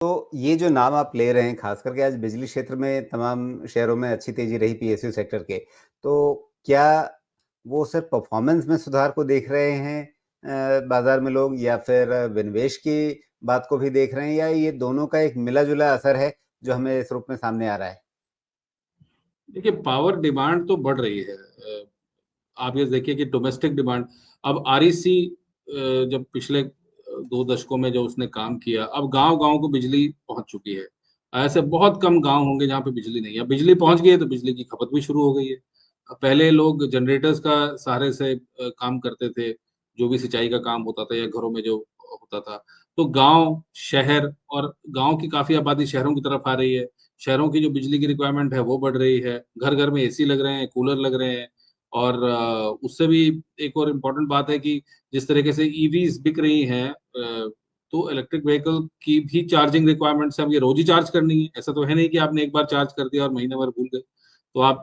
तो ये जो नाम आप ले रहे हैं, ख़ास करके आज बिजली क्षेत्र में तमाम शहरों में अच्छी तेज़ी रही पीएसयू सेक्टर के। तो क्या वो सिर्फ़ परफ़ॉर्मेंस में सुधार को देख रहे हैं बाज़ार में लोग या फिर विनिवेश की बात को भी देख रहे हैं या ये दोनों का एक मिला-जुला असर है, जो हमें इस रूप में सामने आ रहा है? देखिए, पावर डिमांड तो बढ़ रही है। आप ये देखिए कि डोमेस्टिक डिमांड अब आरईसी जब पिछले 2 दशकों में जो उसने काम किया, अब गाँव-गाँव को बिजली पहुँच चुकी है। ऐसे बहुत कम गाँव होंगे जहाँ पे बिजली नहीं है। अब बिजली पहुँच गई है तो बिजली की खपत भी शुरू हो गई है। पहले लोग जनरेटर्स का सहारे से काम करते थे, जो भी सिंचाई का काम होता था या घरों में जो होता था। तो गाँव, शहर और गाँव की काफ़ी आबादी शहरों की तरफ आ रही है। शहरों की जो बिजली की रिक्वायरमेंट है वो बढ़ रही है। घर-घर में एसी लग रहे हैं, कूलर लग रहे हैं और उससे भी एक और इम्पोर्टेंट बात है कि जिस तरीके से ईवीज़ बिक रही हैं तो इलेक्ट्रिक व्हीकल की भी चार्जिंग रिक्वायरमेंट्स है, अब ये रोज़ ही चार्ज करनी है। ऐसा तो है नहीं कि आपने एक बार चार्ज कर दिया और महीने भर भूल गए। तो आप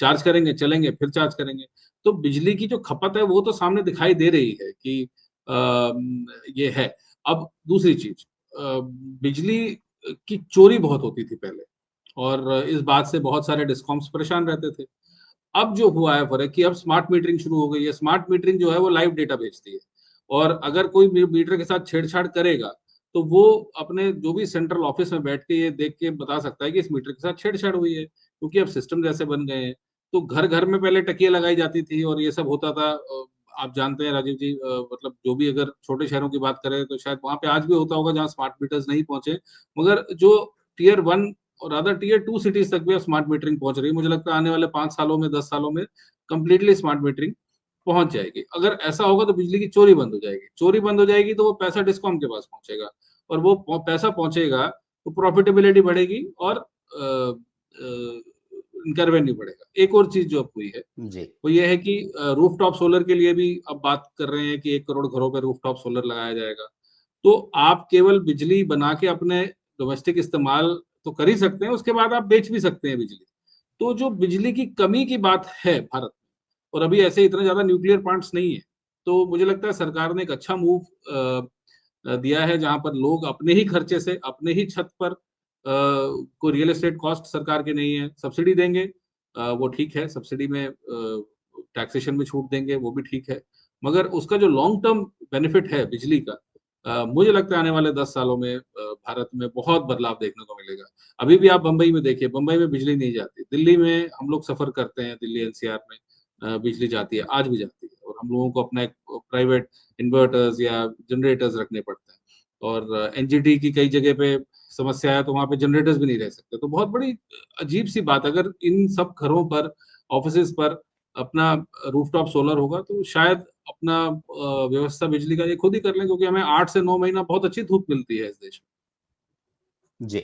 चार्ज करेंगे, चलेंगे, फिर चार्ज करेंगे। तो बिजली की जो खपत है वो तो सामने दिखाई दे रही है कि ये है। अब दूसरी चीज़ बिजली की चोरी बहुत होती थी पहले और इस बात से बहुत सारे डिस्कॉम्स परेशान रहते थे। अब जो हुआ है फ़र्क कि अब स्मार्ट मीटरिंग शुरू हो गई है। स्मार्ट मीटरिंग जो है वो लाइव डेटा भेजती है और अगर कोई मीटर के साथ छेड़छाड़ करेगा, तो वो अपने जो भी सेंट्रल ऑफ़िस में बैठ के ये देख के बता सकता है कि इस मीटर के साथ छेड़छाड़ हुई है, क्योंकि अब सिस्टम जैसे बन गए हैं। तो घर-घर में पहले तकिया लगाई जाती थी और ये सब होता था आप जानते हैं राजीव जी मतलब जो भी अगर छोटे शहरों की बात करें तो शायद वहाँ पे आज भी होता होगा जहाँ स्मार्ट मीटर्स नहीं पहुँचे। मगर जो टियर 1 और अदर टियर 2 सिटीज़ तक भी अब स्मार्ट मीटरिंग पहुँच रही है। मुझे लगता है आने वाले 5 सालों में, 10 सालों में कंप्लीटली स्मार्ट मीटरिंग पहुँच जाएगी। अगर ऐसा होगा तो बिजली की चोरी बंद हो जाएगी। चोरी बंद हो जाएगी तो वो पैसा डिस्कॉम के पास पहुँचेगा और वो पैसा पहुँचेगा तो प्रॉफिटेबिलिटी बढ़ेगी और इनका रेवेन्यू बढ़ेगा। एक और चीज़ जो अब हुई है, जी। वो ये है कि रूफटॉप सोलर के लिए भी अब बात कर रहे हैं कि 1 करोड़ घरों पे रूफटॉप सोलर लगाया जाएगा। तो आप केवल बिजली बना के अपने डोमेस्टिक इस्तेमाल तो कर ही सकते हैं, उसके बाद आप बेच भी सकते हैं बिजली। तो जो बिजली की कमी की बात है भारत में और अभी ऐसे इतने ज़्यादा न्यूक्लियर प्लांट्स नहीं है, तो मुझे लगता है सरकार ने एक अच्छा मूव दिया है जहाँ पर लोग अपने ही खर्चे से, अपने ही छत पर कोई रियल एस्टेट कॉस्ट सरकार की नहीं है, सब्सिडी देंगे वो ठीक है, सब्सिडी में टैक्सेशन में छूट देंगे, वो भी ठीक है। मगर उसका जो लॉन्ग टर्म बेनिफिट है बिजली का मुझे लगता है आने वाले 10 सालों में भारत में बहुत बदलाव देखने को मिलेगा। अभी भी आप बम्बई में देखिए, बम्बई में बिजली नहीं जाती। दिल्ली में हम लोग सफ़र करते हैं, दिल्ली एनसीआर में बिजली जाती है, आज भी जाती है और हम लोगों को अपना एक प्राइवेट इन्वर्टर्स या जनरेटर्स रखने पड़ते हैं और एनजीटी की कई जगह पे समस्या है, तो वहाँ पे जनरेटर्स भी नहीं रह सकते। तो बहुत बड़ी अजीब-सी बात है, अगर इन सब घरों पर, ऑफ़िसेज़ पर अपना रूफटॉप सोलर होगा, तो शायद अपना व्यवस्था बिजली का ये खुद ही कर लें क्योंकि हमें 8 से 9 महीना बहुत अच्छी धूप मिलती है इस देश में। जी।